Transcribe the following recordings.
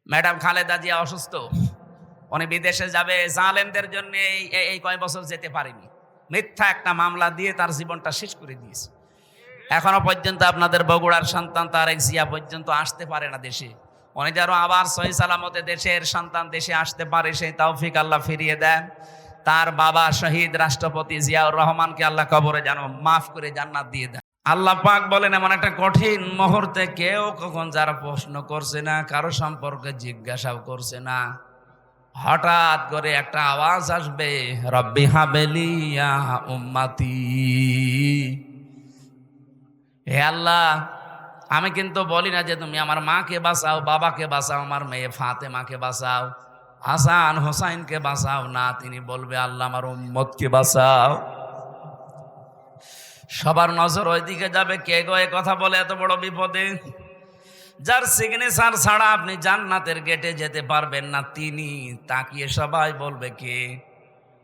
Madam Khaleda Zia অসুস্থ, উনি বিদেশে যাবে, জালেমদের জন্য এই কয় বছর যেতে পারেনি। মিথ্যা একটা মামলা দিয়ে তার জীবনটা শেষ করে দিয়েছে। এখনো পর্যন্ত আপনাদের বগুড়ার সন্তান তারেক জিয়া পর্যন্ত আসতে পারে না দেশে। উনি যেন আবার সহি সালামতে দেশের সন্তান দেশে আসতে পারে, সেই তৌফিক আল্লাহ ফিরিয়ে দেন। তার বাবা শহীদ রাষ্ট্রপতি জিয়াউর রহমানকে আল্লাহ কবরে যেন মাফ করে জান্নাত দিয়ে দেন। আল্লাহ পাক বলেন, এমন একটা কঠিন মুহূর্তে কেউ কখন যারা প্রশ্ন করছে না, কারো সম্পর্কে জিজ্ঞাসাও করছে না, হঠাৎ করে একটা আওয়াজ আসবে, রব্বি হাবেলি ইয়া উম্মতি। হে আল্লাহ, আমি কিন্তু বলি না যে তুমি আমার মাকে বাঁচাও, বাবাকে বাঁচাও, আমার মেয়ে ফাতেমাকে বাঁচাও, হাসান হোসাইনকে বাঁচাও না। তিনি বলবে, আল্লাহ আমার উম্মতকে বাঁচাও। সবার নজর ওইদিকে যাবে। কে গো এ কথা বলে এত বড় বিপদে? যার সিগনেচার ছাড়া আপনি জান্নাতের গেটে যেতে পারবেন না, তিনি তাকিয়ে সবাই বলবে কে?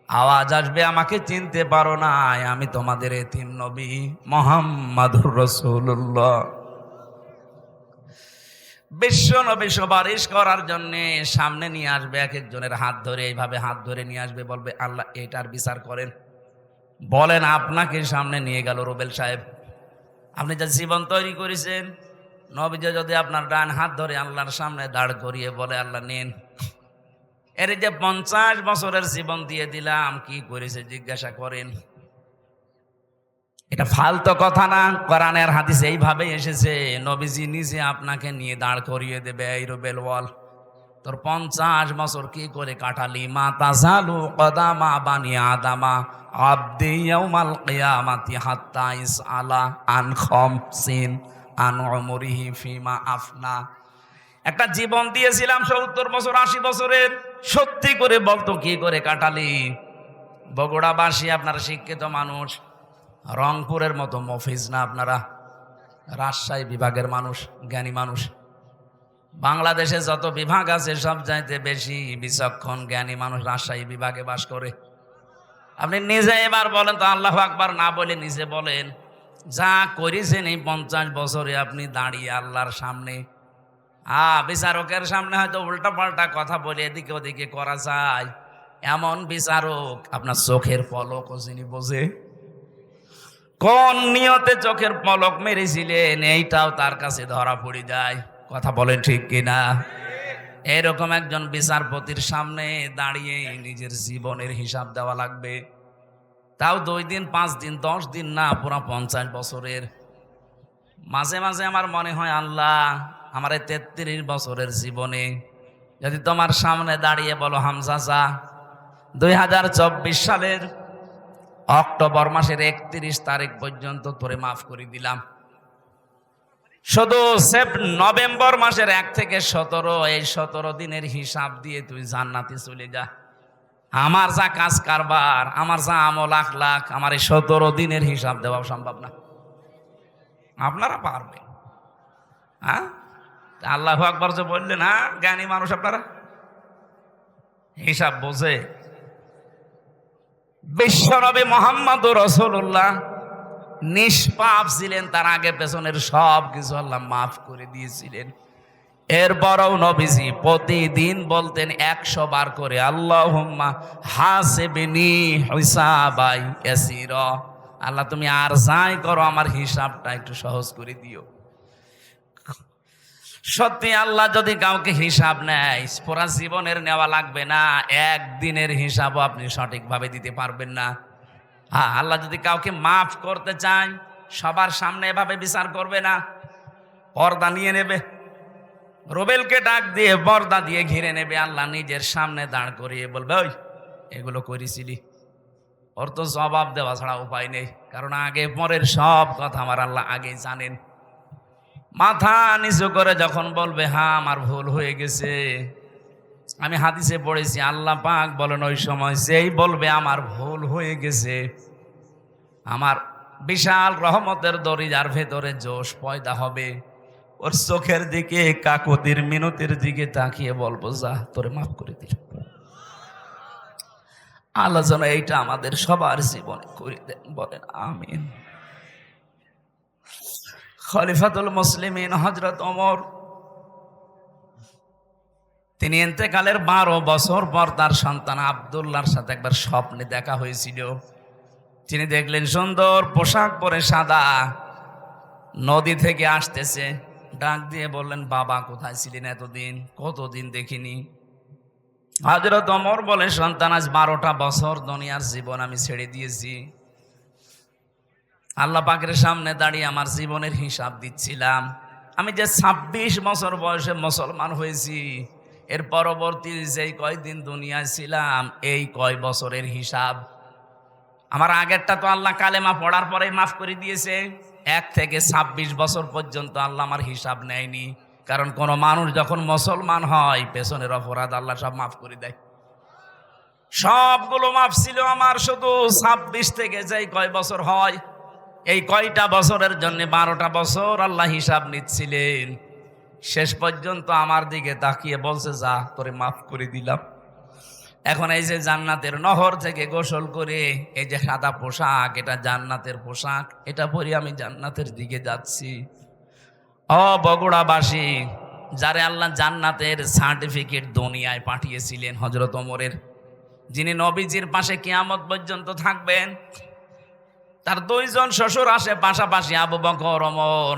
আওয়াজ আসবে, আমাকে চিনতে পারো না, আমি তোমাদের এতিম নবী মুহাম্মাদুর রাসূলুল্লাহ। বিশ্ব নবী সুপারিশ করার জন্য সামনে নিয়ে আসবে, এক একজনের হাত ধরে, এইভাবে হাত ধরে নিয়ে আসবে, বলবে আল্লাহ এটার বিচার করেন। বলেন, আপনাকে সামনে নিয়ে গেল রুবেল সাহেব, আপনি যা জীবন তৈরি করেছেন, নবীজি যদি আপনার ডান হাত ধরে আল্লাহর সামনে দাঁড় করিয়ে বলে, আল্লাহ নেন, এর যে 50 বছরের জীবন দিয়ে দিলাম, কি করেছে জিজ্ঞাসা করেন। এটা ফালতু কথা না, কোরআনের হাদিসে এইভাবে এসেছে। নবীজি নিজে আপনাকে নিয়ে দাঁড় করিয়ে দেবে, এই রুবেল বল, তোর 50 বছর কি করে কাটালি? মা তাজালু কদামা বানি আদামা আবদি ইয়াউমাল কিয়ামাতি হাত্তা ইসআলা আন খামসিন আন উমরিহি ফিমা আফনা। একটা জীবন দিয়েছিলাম 70 বছর, 80 বছরের, সত্যি করে বলতো কি করে কাটালি? বগুড়াবাসী আপনারা শিক্ষিত মানুষ, রংপুরের মতো মফিজ না আপনারা, রাজশাহী বিভাগের মানুষ, জ্ঞানী মানুষ। বাংলাদেশে যত বিভাগ আছে সব চাইতে বেশি বিচক্ষণ জ্ঞানী মানুষ রাজশাহী বিভাগে বাস করে। আপনি নিজে এবার বলেন তো, আল্লাহু আকবার না বলে নিজে বলেন, যা করেছেন এই 50 বছরে আপনি দাঁড়িয়ে আল্লাহর সামনে, বিচারকের সামনে হয়তো উল্টা পাল্টা কথা বলে এদিকে ওদিকে করা যায়, এমন বিচারক আপনার চোখের পলকও যিনি বোঝে, কোন নিয়তে চোখের পলক মেরেছিলেন এইটাও তার কাছে ধরা পড়ে যায়। কথা বলেন ঠিক কিনা? এরকম একজন বিচারপতির সামনে দাঁড়িয়ে নিজের জীবনের হিসাব দেওয়া লাগবে, তাও 2 দিন 5 দিন 10 দিন না, পুরো 50 বছরের। মাঝে মাঝে আমার মনে হয়, আল্লাহ আমার এই 33 বছরের জীবনে যদি তোমার সামনে দাঁড়িয়ে বলো, হামজাজা 2024 সালের অক্টোবর মাসের 31 তারিখ পর্যন্ত তোরে মাফ করে দিলাম, শুধু নভেম্বর মাসের 1 থেকে 17, এই 17 দিনের হিসাব দিয়ে তুই জান্নাতে চলে যা। আমার যা কাজ কারবার, আমার যা আমল আখলাক, আমার এই 17 দিনের হিসাব দেওয়া সম্ভব না। আপনারা পারবেন? হ্যাঁ, আল্লাহু আকবার যে বললেন, হ্যাঁ জ্ঞানী মানুষ আপনারা, হিসাব বোঝে। বিশ্বনবী মুহাম্মদুর রাসূলুল্লাহ নিষ্পাপ ছিলেন, তার আগে পেছনের সব কিছু আল্লাহ মাফ করে দিয়েছিলেন। এরপরও নবীজি প্রতিদিন বলতেন 100 বার করে, আল্লাহুম্মা হাসিবনি হিসাবাই ইয়াসিরা, আল্লাহ তুমি আর যাই করো আমার হিসাবটা একটু সহজ করে দিও। সত্যি আল্লাহ যদি কাউকে হিসাব নেয়, পুরা জীবনের নেওয়া লাগবে না, একদিনের হিসাবও আপনি সঠিকভাবে দিতে পারবেন না। আল্লাহ যদি কাউকে মাফ করতে চায়, সবার সামনে এভাবে বিচার করবে না, পর্দা নিয়ে নেবে, রুবেলকে ডাক দিয়ে পর্দা দিয়ে ঘিরে নেবে, আল্লাহ নিজের সামনে দাঁড় করিয়ে বলবে, ওই এগুলো করেছিলি? ওর তো জবাব দেওয়া ছাড়া উপায় নেই, কারণ আগে পরের সব কথা আমার আল্লাহ আগেই জানেন। মাথা নিচু করে যখন বলবে, হ্যাঁ আমার ভুল হয়ে গেছে, আমি হাদিসে পড়েছি আল্লাহ পাক বলেন, ওই সময় যেই বলবে আমার ভুল হয়ে গেছে, আমার বিশাল রহমতের দরিজার ভেতরে জোশ পয়দা হবে, ওর চোখের দিকে কাকুতির মিনতির দিকে তাকিয়ে বলবো, যা তোরে মাফ করে দিল। আলোচনা এইটা আমাদের সবার জীবনে করে দেন, বলেন আমিন। খলিফাতুল মুসলিমিন হযরত ওমর তিনি ইন্তেকালের 12 বছর পর তার সন্তান আব্দুল্লাহর সাথে একবার স্বপ্নে দেখা হয়েছিল। তিনি দেখলেন সুন্দর পোশাক পরে সাদা নদী থেকে আসতেছে। ডাক দিয়ে বললেন, বাবা কোথায় ছিলেন এতদিন? কতদিন দেখিনি। হযরত ওমর বলে, সন্তান আজ 12টা বছর দুনিয়ার জীবন আমি ছেড়ে দিয়েছি। আল্লাহ পাকের সামনে দাঁড়িয়ে আমার জীবনের হিসাব দিচ্ছিলাম। আমি যে 26 বছর বয়সে মুসলমান হয়েছি, এর পরবর্তী যেই কয়দিন দুনিয়ায় ছিলাম এই কয় বছরের হিসাব। আমার আগেরটা তো আল্লাহ কালেমা পড়ার পরেই মাফ করে দিয়েছে। 1 থেকে 26 বছর পর্যন্ত আল্লাহ আমার হিসাব নেয়নি। কারণ কোন মানুষ যখন মুসলমান হয় পেছনের অপরাধ আল্লাহ সব মাফ করে দেয়। সবগুলো মাফ ছিল আমার, শুধু 26 থেকে যেই কয় বছর হয় এই কয়টা বছরের জন্য 12টা বছর আল্লাহ হিসাব নিচ্ছিলেন। শেষ পর্যন্ত আমার দিকে তাকিয়ে বলছে, যা তোরে মাফ করে দিলাম। এখন এই যে জান্নাতের নহর থেকে গোসল করে এই যে সাদা পোশাক, এটা জান্নাতের পোশাক, এটা পরে আমি জান্নাতের দিকে যাচ্ছি। ও বগুড়াবাসী, যারে আল্লাহ জান্নাতের সার্টিফিকেট দুনিয়ায় পাঠিয়েছিলেন হযরত ওমরের, যিনি নবীজির পাশে কিয়ামত পর্যন্ত থাকবেন, তার 2 জন শ্বশুর আসে পাশাপাশি, আবু বকর, ওমর।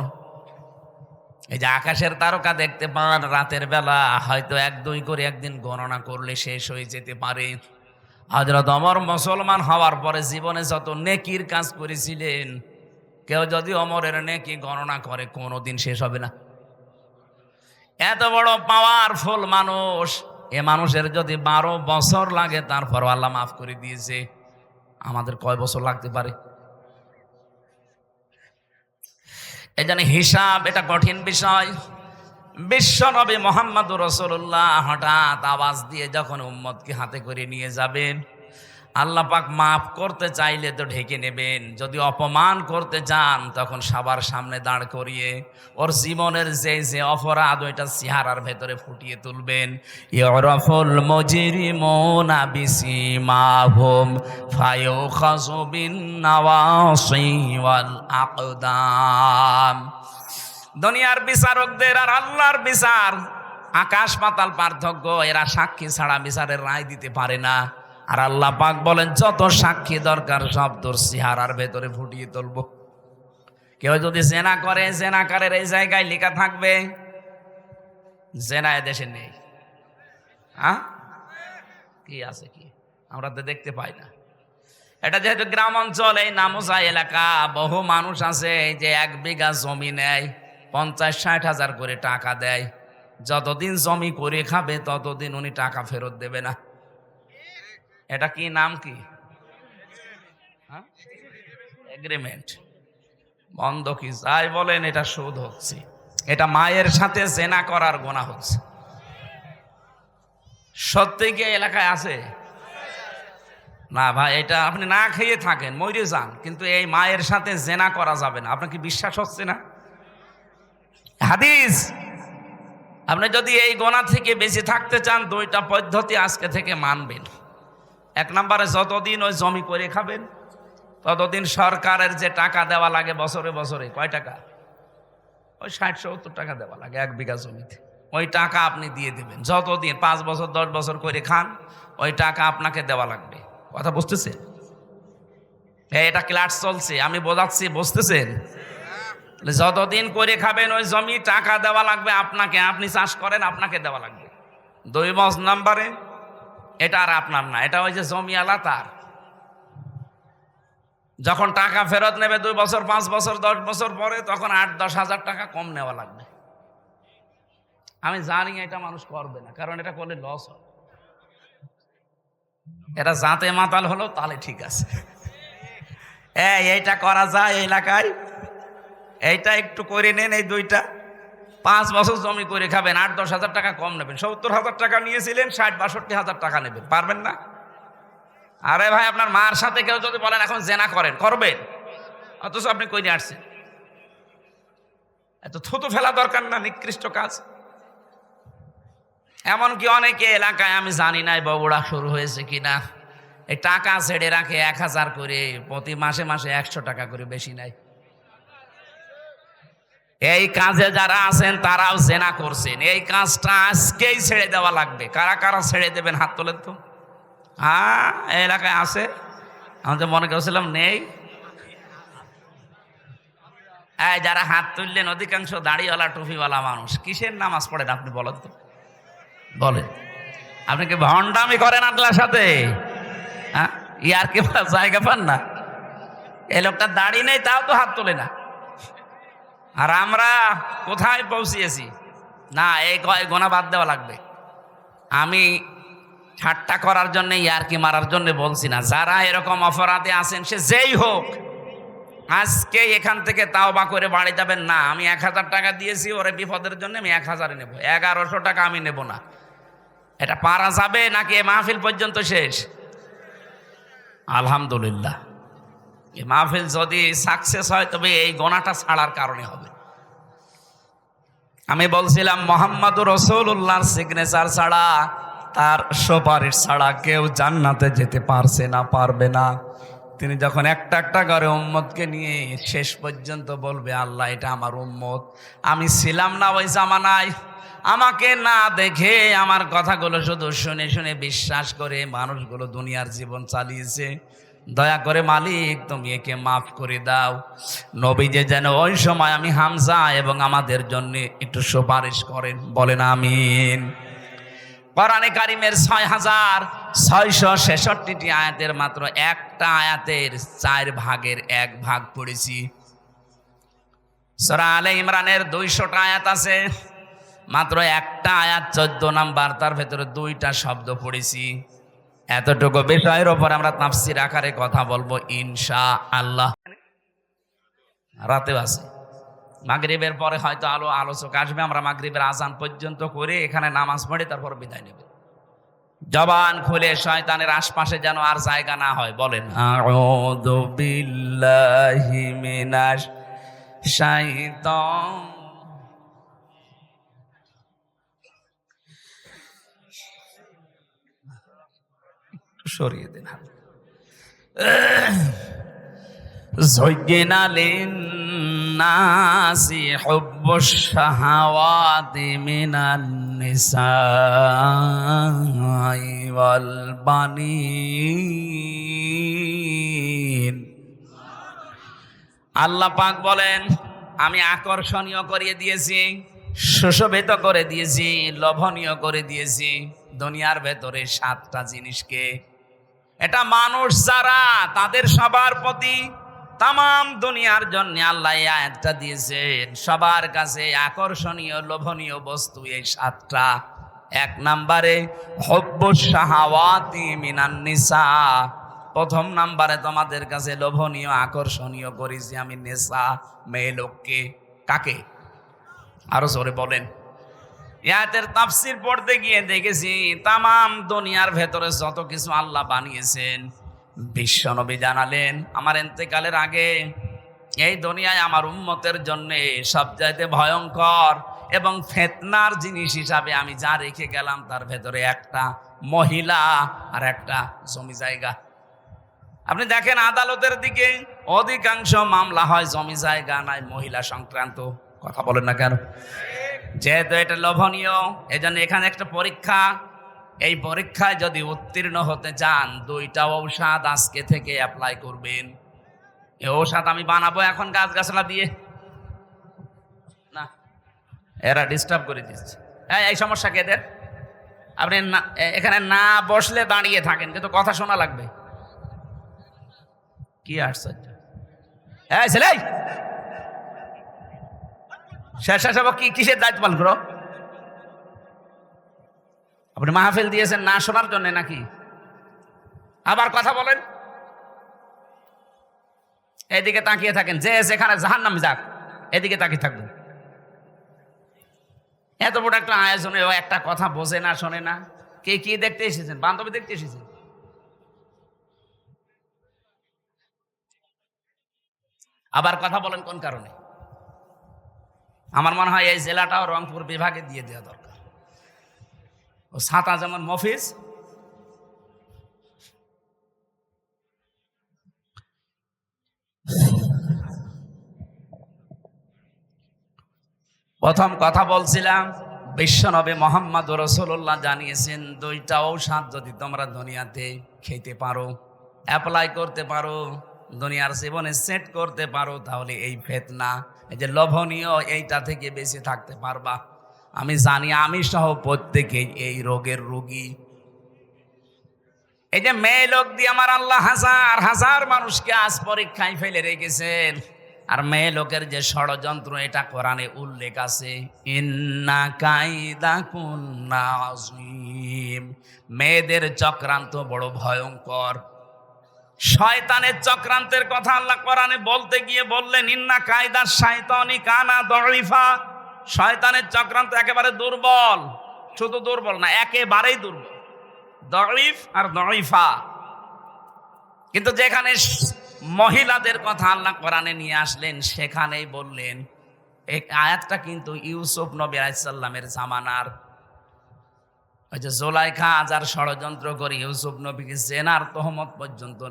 এই যে আকাশের তারকা দেখতে পান রাতের বেলা, হয়তো 1-2 করে একদিন গণনা করলে শেষ হয়ে যেতে পারে। হযরত ওমর মুসলমান হওয়ার পরে জীবনে যত নেকির কাজ করেছিলেন, কেউ যদি ওমরের নেকি গণনা করে কোনোদিন শেষ হবে না। এত বড় পাওয়ারফুল মানুষ, এ মানুষের যদি 12 বছর লাগে তারপর আল্লাহ মাফ করে দিয়েছে, আমাদের কয় বছর লাগতে পারে? এই জন্য হিসাব এটা কঠিন বিষয়। বিশ্ব নবী মুহাম্মদুর রাসূলুল্লাহ হঠাৎ আওয়াজ দিয়ে যখন উম্মতকে হাতে করে নিয়ে যাবেন, আল্লাহ পাক মাফ করতে চাইলে তো ঢেকে নেবেন, যদি অপমান করতে চান তখন সবার সামনে দাঁড় করিয়ে ওর জীবনের যে যে অপরাধ ওইটা চেহারার ভেতরে ফুটিয়ে তুলবেন। ইউরাফুল মুজরিমুনা বিসিমাহুম ফায়ুখাযু বিন নাওয়াসি ওয়াল আকদাম। দুনিয়ার বিচারকদের আর আল্লাহর বিচার আকাশ পাতাল পার্থক্য। এরা সাক্ষী ছাড়া বিচারের রায় দিতে পারে না। আর আল্লাহ পাক বলেন, যত সাক্ষী দরকার সব তোর চেহারার ভেতরে ফুটিয়ে তুলবো। কেউ যদি জেনা করে, জেনাকারের এই জায়গায় লেখা থাকবে, জেনা এদেশে নেই। কি আছে? কি আমরা তো দেখতে পাই না। এটা যেহেতু গ্রাম অঞ্চল, এই নামোজা এলাকা, বহু মানুষ আছে যে 1 বিঘা জমি নেয়, 50-60 হাজার করে টাকা দেয়। যতদিন জমি করে খাবে ততদিন উনি টাকা ফেরত দেবে না। এটা কি নাম? কি এগ্রিমেন্ট, বন্ধকি যাই বলেন, এটা সুদ হচ্ছে। এটা মায়ের সাথে জেনা করার গুনাহ হচ্ছে। সত্যি কি এলাকায় আছে? না ভাই, এটা আপনি না খেয়ে থাকেন, মরে যান, কিন্তু এই মায়ের সাথে জেনা করা যাবে না। আপনার কি বিশ্বাস হচ্ছে না? হাদিস। আপনি যদি এই গুনাহ থেকে বেঁচে থাকতে চান, 2টা পদ্ধতি আজকে থেকে মানবেন। 1 নম্বরে, যতদিন ওই জমি করে খাবেন ততদিন সরকারের যে টাকা দেওয়া লাগে বছরে বছরে, কয় টাকা? ওই 60-70 টাকা দেওয়া লাগে 1 বিঘা জমিতে। ওই টাকা আপনি দিয়ে দেবেন। যতদিন 5 বছর 10 বছর করে খান, ওই টাকা আপনাকে দেওয়া লাগবে। কথা বুঝতেছেন? এটা ক্লাস চলছে, আমি বোঝাচ্ছি, বুঝতেছেন? যতদিন করে খাবেন ওই জমি টাকা দেওয়া লাগবে আপনাকে। আপনি চাষ করেন, আপনাকে দেওয়া লাগবে। 2 নম্বরে, এটা আর আপনার না, এটা ওই যে জমিওয়ালা তার। যখন টাকা ফেরত নেবে 2 বছর, 5 বছর, 10 বছর পরে, তখন 8-10 হাজার টাকা কম নেওয়া লাগবে। আমি জানি এটা মানুষ করবে না, কারণ এটা করলে লস হয়। এটা জাতে মাতাল হলো তাহলে ঠিক আছে, এইটা করা যায় এলাকায়, এইটা একটু করে নেন। এই 2টা 5 বছর জমি করে খাবেন, 8-10 হাজার টাকা কম নেবেন। 70 হাজার টাকা নিয়েছিলেন, 60-62 হাজার টাকা নেবেন। পারবেন না? আরে ভাই, আপনার মার সাথে কেউ যদি বলেন এখন জেনা করেন, করবেন? অথচ আপনি কই নিয়ে আসছেন? এত থুতু ফেলা দরকার না, নিকৃষ্ট কাজ। এমনকি অনেকে এলাকায়, আমি জানি না বগুড়া শুরু হয়েছে কিনা, এই টাকা ছেড়ে রাখে 1000 করে, প্রতি মাসে মাসে 100 টাকা করে, বেশি নাই। এই কাজে যারা আছেন তারাও জেনা করছেন, এই কাজটা আজকেই ছেড়ে দেওয়া লাগবে। কারা কারা ছেড়ে দেবেন হাত তোলেন তো। হ্যাঁ, এই এলাকায় আছে, আমি তো মনে করছিলাম নেই। এই যারা হাত তুললেন অধিকাংশ দাড়িওয়ালা টুপিওয়ালা মানুষ, কিসের নামাজ পড়েন আপনি বলেন তো, বলেন। আপনি কি ভণ্ডামি করেন আল্লাহর সাথে? হ্যাঁ, ইয়ার কি জায়গা পান না? এই লোকটা দাড়ি নেই তাও তো হাত তোলে না। আর আমরা কোথায় পৌঁছিয়েছি? না, এই গোনা বাদ দেওয়া লাগবে। আমি ঠাট্টা করার জন্য, ইয়ারকি মারার জন্য বলছি না। যারা এরকম অপরাধে আছেন, সে যেই হোক, আজকে এখান থেকে তাওবা করে বাড়ি যাবেন না। আমি 1000 টাকা দিয়েছি ওরে বিপদের জন্য, আমি 1000 নেব, 1100 টাকা আমি নেব না। এটা পারা যাবে নাকি এ মাহফিল পর্যন্ত শেষ? আলহামদুলিল্লাহ, এই মাহফিল যদি সাকসেস হয় তবে এই গোনাটা ছাড়ার কারণে হবে। আমি বলছিলাম মুহাম্মাদুর রাসূলুল্লাহর সিগনেচার ছাড়া, তার সুপারিশ ছাড়া কেউ জান্নাতে যেতে পারছে না, পারবে না। তিনি যখন একটা একটা করে উম্মতকে নিয়ে শেষ পর্যন্ত বলবে, আল্লাহ এটা আমার উম্মত। আমি ছিলাম না ওই জামানায়, আমাকে না দেখে আমার কথাগুলো শুধু শুনে শুনে বিশ্বাস করে মানুষগুলো দুনিয়ার জীবন চালিয়েছে। দয়া করে মালিক তুমি একে মাফ করে দাও। নবীজি যেন ওই সময় আমি হামজা এবং আমাদের জন্য একটু সুপারিশ করেন, বলেন আমিন। কোরআনে কারিমের 6666টি আয়াতের মাত্র একটা আয়াতের 4 ভাগের 1 ভাগ পড়েছি। সূরা আলে ইমরানের 200টা আয়াত আছে, মাত্র একটা আয়াত 14 নাম্বার, তার ভেতরে 2টা শব্দ পড়েছি। এতটুকু বিষয়ের ওপর আমরা তাফসীর আকারে কথা বলবো ইনশাআল্লাহ। রাতেও আছে, মাগরিবের পরে হয়তো আলোচক আসবে, আমরা মাগরিবের আজান পর্যন্ত করে এখানে নামাজ পড়ে তারপর বিদায় নেব। জবান খুলে শয়তানের আশপাশে যেন আর জায়গা না হয়, বলেন আউযু বিল্লাহি মিনাশ শাইতান। সরিয়ে দিন। زين للناس حب الشهوات من النساء والبنين। আল্লাহ পাক বলেন, আমি আকর্ষণীয় করে দিয়েছি, সুশোভিত করে দিয়েছি, লোভনীয় করে দিয়েছি দুনিয়ার ভেতরে 7টা জিনিসকে। এটা মানুষ যারা, তাদের সবার প্রতি, তামাম দুনিয়ার জন্য আল্লাহ এই আয়াতটা দিয়েছেন। সবার কাছে আকর্ষণীয় লোভনীয় বস্তু এই 7টা। 1 নম্বরে হুব্বুশ শাহাওয়াতি মিনান নিসা, প্রথম নম্বরে তোমাদের কাছে লোভনীয় আকর্ষণীয় করেছি আমি নেশা, মেয়ে লোককে। কাকে? আরো জোরে বলেন। আয়াতের তাফসীর পড়তে গিয়ে দেখেছি তামাম দুনিয়ার ভেতরে যত কিছু আল্লাহ বানিয়েছেন, বিশ্বনবী জানালেন আমার ইন্তেকালের আগে এই দুনিয়ায় আমার উম্মতের জন্য সবচাইতে ভয়ঙ্কর এবং ফিতনার জিনিস হিসাবে আমি যা রেখে গেলাম তার ভেতরে একটা মহিলা আর একটা জমি জায়গা। আপনি দেখেন আদালতের দিকে অধিকাংশ মামলা হয় জমি জায়গা নাই মহিলা সংক্রান্ত। কথা বলেন না কেন? যেহেতু এটা লোভনীয়, এজন্য এখানে একটা পরীক্ষা। এই পরীক্ষায় যদি উত্তীর্ণ হতে চান 2টা ঔষধ আজকে থেকে অ্যাপ্লাই করবেন। এই ঔষধ আমি বানাবো এখন গাছগাছলা দিয়ে না, এরা ডিস্টার্ব করে দিচ্ছে। এই সমস্যা কেদের? আপনি এখানে না বসলে দাঁড়িয়ে থাকেন, কিন্তু কথা শোনা লাগবে। কি আশ্চর্য! ছেলে স্বেচ্ছাসেবক কি কিসের দায়িত্ব পালন করো? আপনি মাহফিল দিয়েছেন না শোনার জন্য নাকি? আবার কথা বলেন। এদিকে তাকিয়ে থাকেন, যে যেখানে জাহান্নামে যাক এদিকে তাকিয়ে থাকবেন। এত বড় একটা আয়োজনে ও একটা কথা বোঝে না, শোনে না। কে কি দেখতে এসেছেন? বান্ধবী দেখতে এসেছেন? আবার কথা বলেন কোন কারণে? আমার মনে হয় এই জেলাটাও রংপুর বিভাগে দিয়ে দেওয়া দরকার। ও ছাতা যেমন মফিজ, প্রথম কথা বলছিলাম, বিশ্বনবী মোহাম্মদ রাসূলুল্লাহ জানিয়েছেন, দুইটা ঔষধ যদি তোমরা দুনিয়াতে খেতে পারো, অ্যাপ্লাই করতে পারো, দুনিয়ার জীবনে সেট করতে পারো, তাহলে এই ফিতনা, এই যে লোভনীয়, এইটা থেকে বেঁচে থাকতে পারবা। আমি জানি আমি সহ প্রত্যেকেই এই রোগের রোগী। এই যে মেয়ে লোক দিয়ে আমার আল্লাহ হাজার হাজার মানুষকে আজ পরীক্ষায় ফেলে রেখেছেন। আর মেয়ে লোকের যে ষড়যন্ত্র, এটা কোরআনে উল্লেখ আছে, ইন্না কাইদা কুন্না আযীম। মেয়েদের চক্রান্ত বড় ভয়ঙ্কর। শয়তানের চক্রান্তের কথা আল্লাহ কোরআনে বলতে গিয়ে বললেন, ইন্না কাইদা শাইতানি কানা দাঈফা। শয়তানের চক্রান্ত একেবারে দুর্বল, শুধু দুর্বল না, একেবারেই দুর্বল, দাঈফ আর দাঈফা। কিন্তু যেখানে মহিলাদের কথা আল্লাহ কোরআনে নিয়ে আসলেন, সেখানেই বললেন, এই আয়াতটা কিন্তু ইউসুফ নবী আলাইহিস সালামের জামানার। ওই যে জুলাইখা যার ষড়যন্ত্র করে ইউসুফ নবীকে জেনার তহমত পর্যন্ত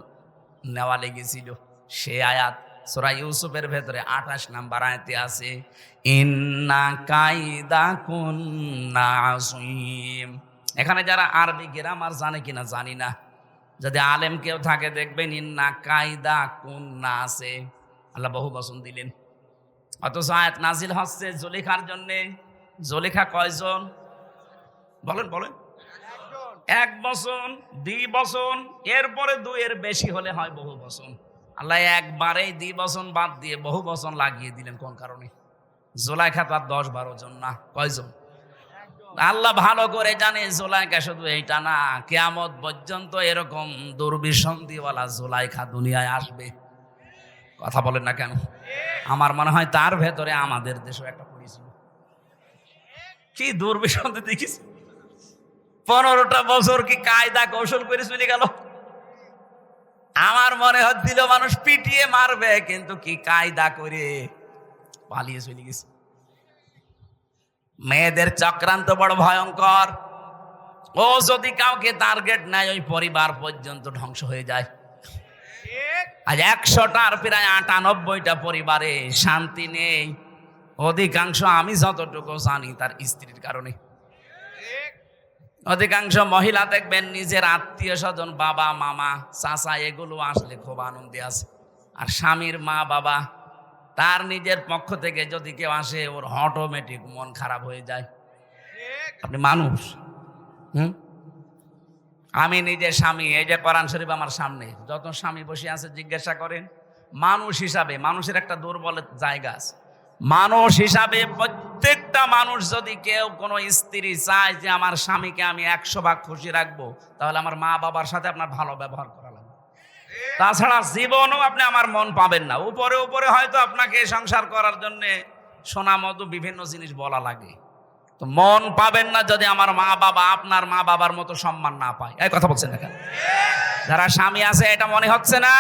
নেওয়া লেগেছিল, সে আয়াত সূরা ইউসুফের ভেতরে 28 নম্বর আয়াতে আছে, ইন্না কাইদা কুন্না আযীম। এখানে যারা আরবি গ্রামার জানে কিনা জানি না, যদি আলেম কেউ থাকে দেখবেন ইন্না কাইদা কুন্না আছে, আল্লাহ বহু বচন দিলেন। অথচ আয়াত নাজিল হচ্ছে জুলেখার জন্যে। জুলেখা কয়জন বলেন বলেন? এক বচন, দ্বি বচন, এরপরে দুইয়ের বেশি হলে হয় বহু বচন। আল্লাহ একবারেই দ্বি বচন বাদ দিয়ে বহু বচন লাগিয়ে দিলেন। কোন কারণে? জুলাইখা তো আর 10-12 জন না, কয়জন? আল্লাহ ভালো করে জানে জুলাইখা শুধু এইটা না, কিয়ামত পর্যন্ত এরকম দুর্বিসন্ধিওয়ালা জুলাইখা দুনিয়ায় আসবে। কথা বলেন না কেন? আমার মনে হয় তার ভেতরে আমাদের দেশও একটা পরিছিল। কি দুর্বিসন্ধি দেখিস, 15টা বছর কি কায়দা কৌশল করে চলে গেল। আমার মনে হচ্ছিল মানুষ পিটিয়ে মারবে, কিন্তু কি কায়দা করে পালিয়ে চলে গেছে। মেয়েদের চক্রান্ত বড় ভয়ঙ্কর। ও যদি কাউকে টার্গেট নেয়, ওই পরিবার পর্যন্ত ধ্বংস হয়ে যায়। আজ 100টার প্রায় 98টা পরিবারে শান্তি নেই। অধিকাংশ, আমি যতটুকু জানি, তার স্ত্রীর কারণে। অধিকাংশ মহিলা দেখবেন নিজের আত্মীয় স্বজন, বাবা মামা চাচা, এগুলো আসলে খুব আনন্দে আছে। আর স্বামীর মা বাবা, তার নিজের পক্ষ থেকে যদি কেউ আসে, ওর অটোমেটিক মন খারাপ হয়ে যায়। আপনি মানুষ, আমি নিজে স্বামী, এই যে কোরআন শরীফ আমার সামনে, যত স্বামী বসে আছে জিজ্ঞাসা করেন, মানুষ হিসাবে মানুষের একটা দুর্বল জায়গা আছে। মানুষ হিসাবে প্রত্যেকটা মানুষ, যদি কেউ কোনো স্ত্রী চায় যে আমার স্বামীকে আমি 100 ভাগ খুশি রাখবো, তাহলে আমার মা বাবার সাথে আপনার ভালো ব্যবহার করা লাগবে। তাছাড়া জীবনও আপনি আমার মন পাবেন না। উপরে উপরে হয়তো আপনাকে সংসার করার জন্য সোনা মধু বিভিন্ন জিনিস বলা লাগে, তো মন পাবেন না যদি আমার মা বাবা আপনার মা বাবার মতো সম্মান না পায়। এই কথা বলছেন না কেন? যারা স্বামী আছে, এটা মনে হচ্ছে না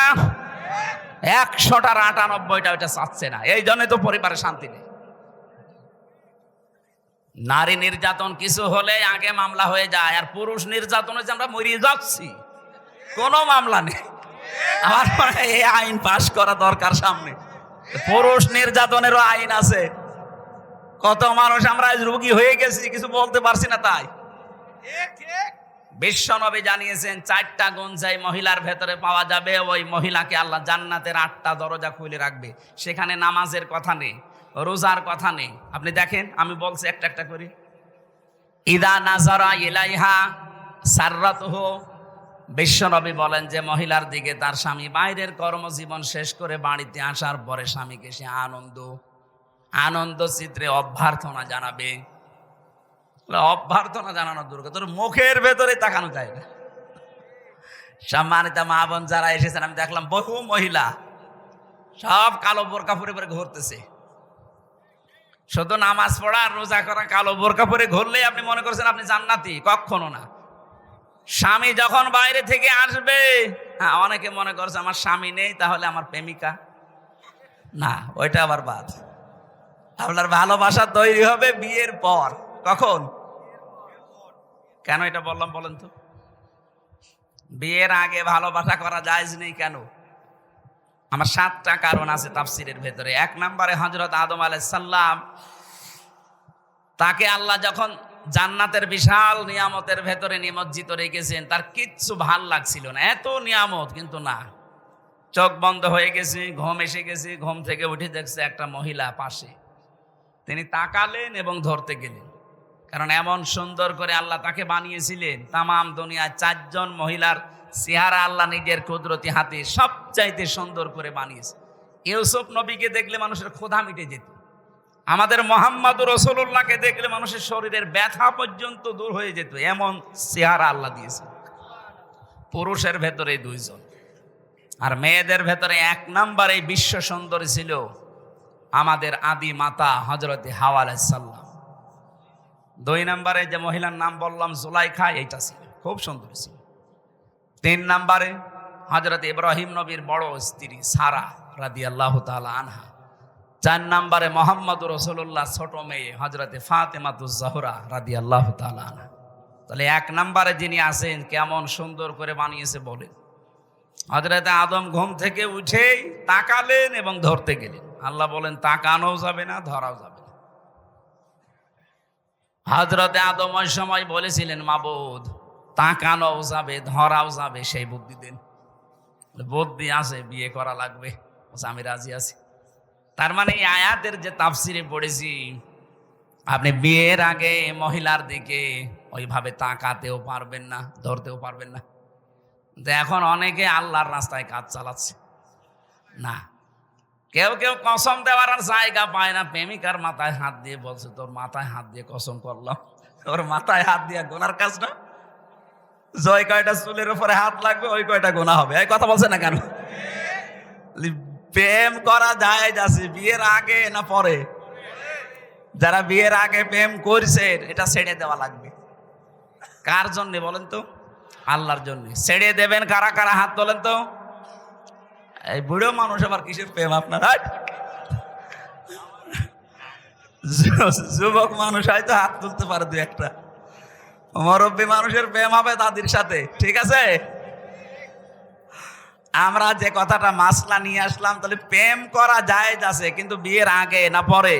100টার 98টা ওইটা চাচ্ছে না। এই জন্য তো পরিবারে শান্তি নেই। নারী নির্যাতন কিছু হলে আগে মামলা হয়ে যায়, আর পুরুষ নির্যাতন হচ্ছে আমরা মরিয়ে যাচ্ছি, কোনো মামলা নেই। আমার মনে হয় এই আইন পাশ করা দরকার সামনে। পুরুষ নির্যাতনেরও আইন আছে। কত মানুষ আমরা আজ রোগী হয়ে গেছি, কিছু বলতে পারছি না। তাই বিশ্বনবী জানিয়েছেন, 4টা গুণ যাই মহিলার ভেতরে পাওয়া যাবে, ওই মহিলাকে আল্লাহ জান্নাতের 8টা দরজা খুলে রাখবে। সেখানে নামাজের কথা নেই, রোজার কথা নেই। আপনি দেখেন, আমি বলছি একটা একটা করি। ইদা নাজারা ইলাইহা সাররাতুহু, বিশ্বনবী বলেন যে মহিলার দিকে তার স্বামী বাইরের কর্মজীবন শেষ করে বাড়িতে আসার পরে স্বামীকে সে আনন্দ চিত্রে অভ্যর্থনা জানাবে। অভ্যর্থনা জানানোর দরকার, তোর মুখের ভেতরে তাকানো যায় না। সম্মানিত মা বোন যারা এসেছেন, আমি দেখলাম বহু মহিলা সব কালো বোরকা পরে পরে ঘুরতেছে। শুধু নামাজ পড়া আর রোজা করা, কালো বোরকা পরে ঘুরলেই আপনি মনে করছেন আপনি জান্নাতি। কখনো না। স্বামী যখন বাইরে থেকে আসবে, হ্যাঁ, অনেকে মনে করছে আমার স্বামী নেই, তাহলে আমার প্রেমিকা। না, ওইটা আবার বাদ। আপনার ভালোবাসা তৈরি হবে বিয়ের পর। কখন? কেন এটা বললাম বলেন তো? বিয়ের আগে ভালোবাসা করা জায়েজ নেই কেন? আমার 7টা কারণ আছে তাফসিরের ভেতরে। 1 নম্বরে, হযরত আদম আলাইহিস সালাম তাকে আল্লাহ যখন জান্নাতের বিশাল নিয়ামতের ভেতরে নিমজ্জিত রেখেছেন, তার কিচ্ছু ভাল লাগছিল না, এত নিয়ামত, কিন্তু না, চোখ বন্ধ হয়ে গেছে, ঘুম এসে গেছে, ঘুম থেকে উঠে দেখছে একটা মহিলা পাশে। তিনি তাকালেন এবং ধরতে গেলেন, কারণ এমন সুন্দর করে আল্লাহ তাকে বানিয়েছিলেন। তামাম দুনিয়ায় 4 জন মহিলার চেহারা আল্লাহ নিজের কুদরতি হাতে সবচাইতে সুন্দর করে বানিয়েছে। ইউসুফ নবীকে দেখলে মানুষের ক্ষুধা মিটে যেত, আমাদের মুহাম্মদুর রাসূলুল্লাহকে দেখলে মানুষের শরীরের ব্যথা পর্যন্ত দূর হয়ে যেত, এমন চেহারা আল্লাহ দিয়েছে। পুরুষের ভেতরে 2 জন, আর মেয়েদের ভেতরে 1 নম্বরে বিশ্ব সুন্দরী ছিল আমাদের আদি মাতা হযরতে হাওয়া আলাইহিস সালাম। 2 নম্বরে যে মহিলার নাম বললাম জুলাইখা, এইটা ছিল খুব সুন্দর ছিল। 3 নম্বরে হযরত ইব্রাহিম নবীর বড় স্ত্রী সারা রাদিয়াল্লাহু তাআলা আনহা। 4 নম্বরে মুহাম্মদুর রাসূলুল্লাহ ছোট মেয়ে হযরতে ফাতেমাতুজ জাহরা রাদিয়াল্লাহু তাআলা আনহা। তাহলে 1 নম্বরে যিনি আছেন, কেমন সুন্দর করে বানিয়েছে বলেন। হযরতে আদম ঘুম থেকে উঠেই তাকালেন এবং ধরতে গেলেন। আল্লাহ বলেন তাকানোও যাবে না, ধরাও যাবে না। হযরতে আদম ওই সময় বলেছিলেন, মাবুদ তাকানোও যাবে, ধরাও যাবে, সেই বুদ্ধি দেন। বুদ্ধি আছে, বিয়ে করা লাগবে। আমি রাজি আছি। তার মানে এই আয়াতের যে তাফসিরে পড়েছি, আপনি বিয়ের আগে মহিলার দিকে ওইভাবে তাকাতেও পারবেন না, ধরতেও পারবেন না। এখন অনেকে আল্লাহর রাস্তায় কাজ চালাচ্ছে না। কেউ কেউ কসম দেওয়ার আর জায়গা পায় না, প্রেমিকার মাথায় হাত দিয়ে বলছে, তোর মাথায় হাত দিয়ে কসম করলাম। ওর মাথায় হাত দিয়ে গোনার কাজ না, জয় কয়টা চুলের উপরে হাত লাগবে ওই কয়টা গোনা হবে। এই কথা বলছে না কেন? প্রেম করা যায় যাচ্ছে বিয়ের আগে না পরে? যারা বিয়ের আগে প্রেম করছে এটা ছেড়ে দেওয়া লাগবে। কার জন্য বলেন তো? আল্লাহর জন্য। ছেড়ে দেবেন কারা কারা? হাত তোলেন তো। এই বুড়ো মানুষ আবার কিসের প্রেম আপনার? যুবক মানুষ হয়তো হাত তুলতে পারে 2-1টা। মুরব্বী মানুষের প্রেম হবে তাদের সাথে, ঠিক আছে? আমরা যে কথাটা মাসলা নিয়ে আসলাম, তাহলে প্রেম করা জায়েজ আছে, কিন্তু বিয়ের আগে না পরে?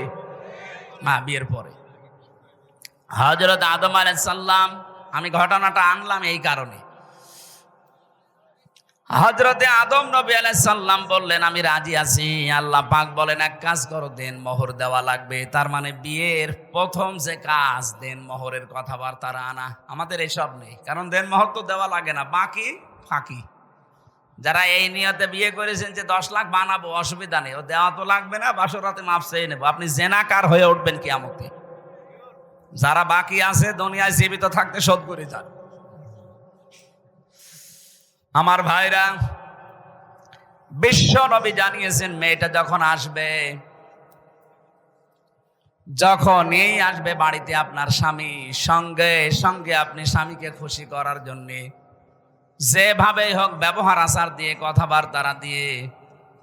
না, বিয়ের পরে। হযরত আদম আলাইহিস সালাম, আমি ঘটনাটা আনলাম এই কারণে, হযরতে আদম নবী আলাইহিস সালাম বললেন আমি রাজি আছি। আল্লাহ পাক বলেন এক কাজ করো, দেন মোহর দেওয়া লাগবে। তার মানে বিয়ের প্রথম যে কাজ, দেন মোহরের কথাবার্তা আনা। আমাদের এসব নেই, কারণ দেন মোহর তো দেওয়া লাগে না, বাকি ফাঁকি। যারা এই নিয়তে বিয়ে করেছেন যে 10 লাখ বানাবো, অসুবিধা নেই, ও দেওয়া তো লাগবে না, বাসরাতে মাপ চেয়ে নেবো। আপনি জেনাকার হয়ে উঠবেন কিয়ামতে। যারা বাকি আছে দুনিয়ায় জীবিত থাকতে শোধ করে যান। আমার ভাইরা, বিশ্ব নবী জানিয়েছেন মেয়েটা যখন আসবে, যখনই আসবে বাড়িতে আপনার স্বামী, সঙ্গে সঙ্গে আপনি স্বামীকে খুশি করার জন্য যেভাবে হোক ব্যবহার আচার দিয়ে, কথাবার্তা দিয়ে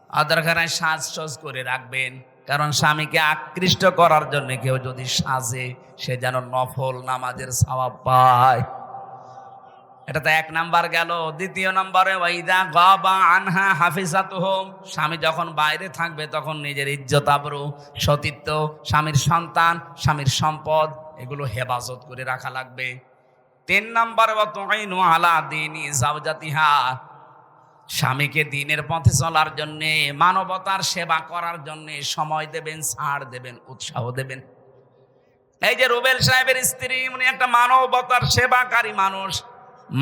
আদরখানায় সাজসজ করে রাখবেন। কারণ স্বামীকে আকৃষ্ট করার জন্য কেউ যদি সাজে, সে যেন নফল নামাজের সওয়াব পায়। এটা তো 1 নাম্বার গেল। 2 নম্বরে ওয়াইদা গাবা আনহা হাফিজাতুহুম, স্বামী যখন বাইরে থাকবে তখন নিজের ইজ্জত আবরু, সতীত্ব, স্বামীর সন্তান, স্বামীর সম্পদ, এগুলো হেফাজত করে রাখা লাগবে। 3 নম্বরে ওয়া তুইনু আলা দীনি যাওজাতিহা, স্বামীকে দ্বীনের পথে চলার জন্য, মানবতার সেবা করার জন্য সময় দেবেন, ছাড় দেবেন, উৎসাহ দেবেন। এই যে রুবেল সাহেবের স্ত্রী, উনি একটা মানবতার সেবাকারী মানুষ,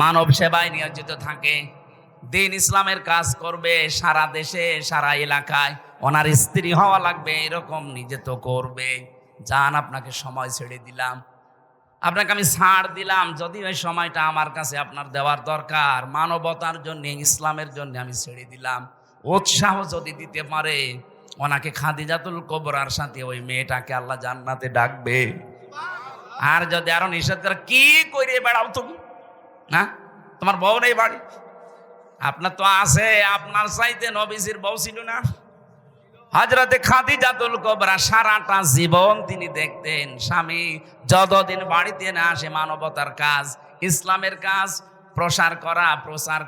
মানব সেবায় নিয়োজিত থাকে, দ্বীন ইসলামের কাজ করবে সারা দেশে, সারা এলাকায়। ওনার স্ত্রী হওয়া লাগবে এরকম নিজে তো করবে। যান, আপনাকে সময় ছেড়ে দিলাম, আপনাকে আমি ছাড় দিলাম, যদি ওই সময়টা আমার কাছে আপনার দেওয়ার দরকার, মানবতার জন্য, ইসলামের জন্য আমি ছেড়ে দিলাম। উৎসাহ যদি দিতে পারে, ওনাকে খাদিজাতুল কুবরার সাথে ওই মেয়েটাকে আল্লাহ জান্নাতে ডাকবে। আর যদি আরো নিষেধ করে, কি করে বেড়াও তুমি, না তোমার বউ নেই বাড়ি? আপনার তো আছে, আপনার চাইতে নবীজির বউ ছিল না? হযরতে খাদিজাতুল কুবরা সারাটা জীবন তিনি দেখতেন স্বামী যতদিন বাড়িতে না আসে, মানবতার কাজ, ইসলামের কাজ প্রচার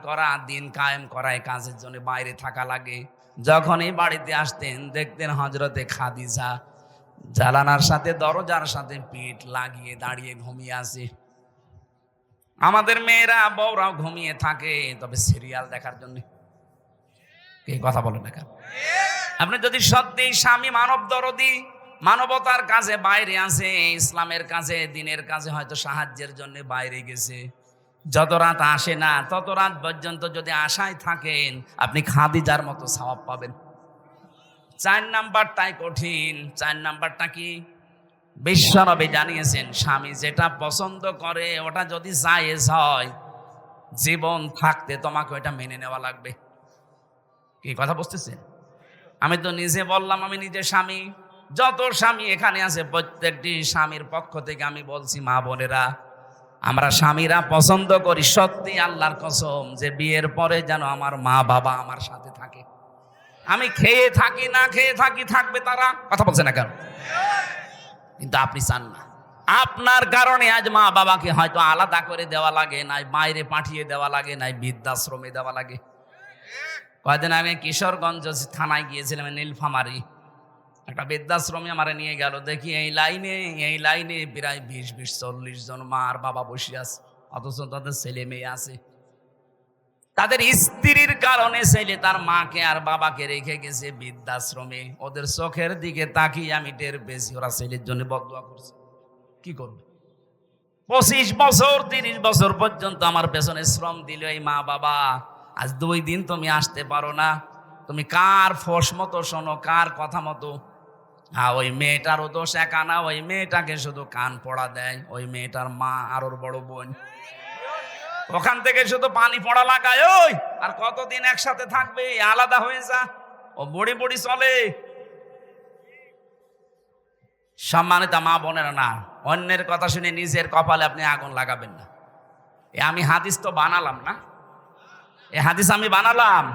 করা, দিন কায়েম করা, এই কাজের জন্য বাইরে থাকা লাগে। যখনই বাড়িতে আসতেন দেখতেন হযরতে খাদিজা জানালার সাথে দরজার সাথে পিঠ লাগিয়ে দাঁড়িয়ে ঘুমিয়ে আছে। আমাদের মেয়েরা বউরাও ঘুমিয়ে থাকে, তবে সিরিয়াল দেখার জন্য। কি কথা বলেন না কেন? আপনি যদি সত্যি স্বামী মানব দরদি, মানবতার কাজে বাইরে আছে, ইসলামের কাজে, দিনের কাজে হয়তো সাহায্যের জন্য বাইরে গেছে, যত রাত আসে না তত রাত পর্যন্ত যদি আশায় থাকেন, আপনি খাদিজার মতো সওয়াব পাবেন। 4 নাম্বারটাই কঠিন। 4 নাম্বারটা কি? বিশ্বনবী জানিয়েছেন, স্বামী যেটা পছন্দ করে ওটা যদি জায়েজ হয়, জীবন থাকতে তোমাকে ওটা মেনে নেওয়া লাগবে। কি কথা বুঝতেছেন? আমি তো নিজে বললাম, আমি নিজে স্বামী। যত স্বামী এখানে আছে প্রত্যেকটি স্বামীর পক্ষ থেকে আমি বলছি, মা বোনেরা, আমরা স্বামীরা পছন্দ করি সত্যি আল্লাহর কসম যে বিয়ের পরে যেন আমার মা বাবা আমার সাথে থাকে। আমি খেয়ে থাকি না খেয়ে থাকি, থাকবে তারা। কথা বলছে না কেন? কিন্তু আপনি চান না। আপনার কারণে আজ মা বাবাকে হয়তো আলাদা করে দেওয়া লাগে, নাই বাইরে পাঠিয়ে দেওয়া লাগে, নাই বৃদ্ধাশ্রমে দেওয়া লাগে। কয়েকদিন আগে কিশোরগঞ্জ থানায় গিয়েছিলাম, নীলফামারী একটা বৃদ্ধাশ্রমে আমার নিয়ে গেল। দেখি এই লাইনে প্রায় 20-40 জন মা আর বাবা বসে আছে, অথচ তাদের ছেলে মেয়ে আছে। তাদের স্ত্রীর কারণে ছেলে তার মাকে আর বাবাকে রেখে গেছে বৃদ্ধাশ্রমে। ওদের চোখের দিকে তাকিয়ে আমি টের পেয়েছি ওরা ছেলের জন্য বদদুয়া করছে। কি করবে? 25 বছর 30 বছর পর্যন্ত আমার পেছনে শ্রম দিল এই মা বাবা। আজ 2 দিন তুমি আসতে পারো না, তুমি কার ফোর্স মতো শোনো, কার কথা মতো? ওই মেয়েটারও দোষ একা না, ওই মেয়েটাকে শুধু কান পড়া দেয় ওই মেয়েটার মা আর ওর বড় বোন। ওখান থেকে শুধু পানি পড়া লাগায়। ওই আর কতদিন একসাথে থাকবে? আলাদা হয়ে যা, ও বড়ি বড়ি চলে। সম্মানিত মা বোনেরা, না, অন্যের কথা শুনে নিজের কপালে আপনি আগুন লাগাবেন না। আমি হাদিস তো বানালাম না, এই হাদিস আমি বানালাম।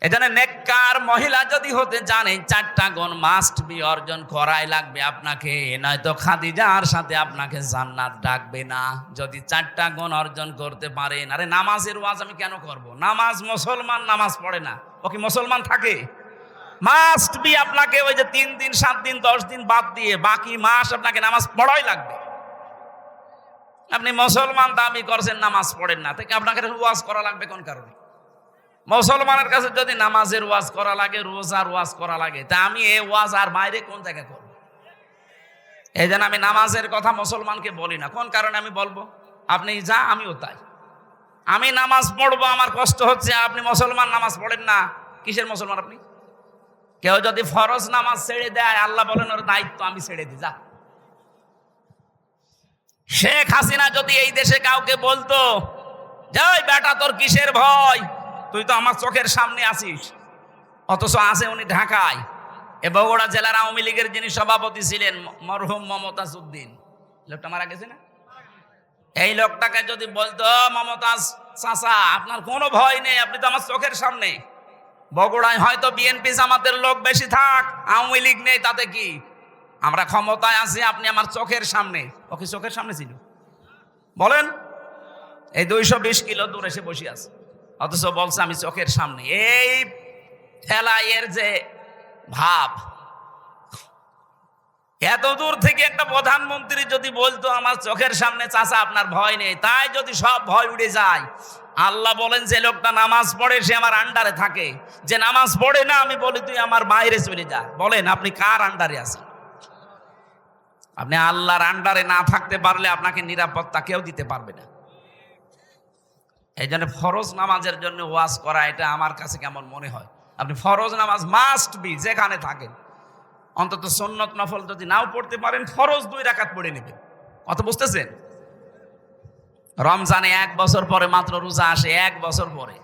এখানে নেককার মহিলা যদি হতে জানেন, 4টা গুণ মাস্ট বি অর্জন করাই লাগবে আপনাকে, নয়তো খাদিজার সাথে আপনাকে জান্নাত ডাকবে না। যদি 4টা গুণ অর্জন করতে পারেন। আরে নামাজের ওয়াজ আমি কেন করব? নামাজ, মুসলমান নামাজ পড়ে না, ও কি মুসলমান থাকে? মাস্ট বি আপনাকে ওই যে 3 দিন 7 দিন 10 দিন বাদ দিয়ে বাকি মাস আপনাকে নামাজ পড়াই লাগবে। আপনি মুসলমান দাবি করছেন, নামাজ পড়েন না, তাকে আপনাকে ওয়াজ করা লাগবে কোন কারণে? মুসলমানের কাছে যদি নামাজের ওয়াজ করা লাগে, রোজার ওয়াজ করা লাগে, তা আমি এই ওয়াজ আর বাইরে কোন জায়গায় করব? এই জন্য আমি নামাজের কথা মুসলমানকে বলি না। কোন কারণে আমি বলবো? আপনি যা, আমিও তাই। আমি নামাজ পড়বো, আমার কষ্ট হচ্ছে, আপনি মুসলমান নামাজ পড়েন না। কিসের মুসলমান আপনি? কেউ যদি ফরজ নামাজ ছেড়ে দেয়, আল্লাহ বলেন ওর দায়িত্ব আমি ছেড়ে দিই, যা। শেখ হাসিনা যদি এই দেশে কাউকে বলতো, যাই বেটা তোর কিসের ভয়, তুই তো আমার চোখের সামনে আছিস, অথচ আছে উনি ঢাকায়। এ বগুড়া জেলার আওয়ামী লীগের যিনি সভাপতি ছিলেন মরহুম মমতাজ উদ্দিন, লোকটা মারা গেছে না? এই লোকটাকে যদি বলতো, মমতাজ চাচা আপনার কোনো ভয় নেই, আপনি তো আমার চোখের সামনে। বগুড়ায় হয়তো বিএনপি জামাতের লোক বেশি থাক, আওয়ামী লীগ নেই, তাতে কি? আমরা ক্ষমতায় আছি, আপনি আমার চোখের সামনে। ওকে চোখের সামনে ছিল? বলেন, এই 220 কিলো দূরে এসে বসে আছে, অথচ বলছে আমি চোখের সামনে। এই ফেলাইয়ের যে ভাব, এত দূর থেকে একটা প্রধানমন্ত্রী যদি বলতো আমার চোখের সামনে চাচা আপনার ভয় নেই, তাই যদি সব ভয় উড়ে যায়। আল্লাহ বলেন যে লোকটা নামাজ পড়ে সে আমার আন্ডারে থাকে, যে নামাজ পড়ে না আমি বলি তুই আমার বাইরে চলে যা। বলেন আপনি কার আন্ডারে আছেন? আপনি আল্লাহর আন্ডারে না থাকতে পারলে আপনাকে নিরাপত্তা কেউ দিতে পারবে না। এই জন্য ফরজ নামাজের জন্য ওয়াজ করা, এটা আমার কাছে কেমন মনে হয়। আপনি ফরজ নামাজ মাস্ট বি, যেখানে থাকেন অন্তত সুন্নত নফল যদি নাও পড়তে পারেন, ফরজ 2 রাকাত পড়ে নেবেন। কত বুঝতেছেন? রমজানে 1 বছর পরে মাত্র রোজা আসে, 1 বছর পরে।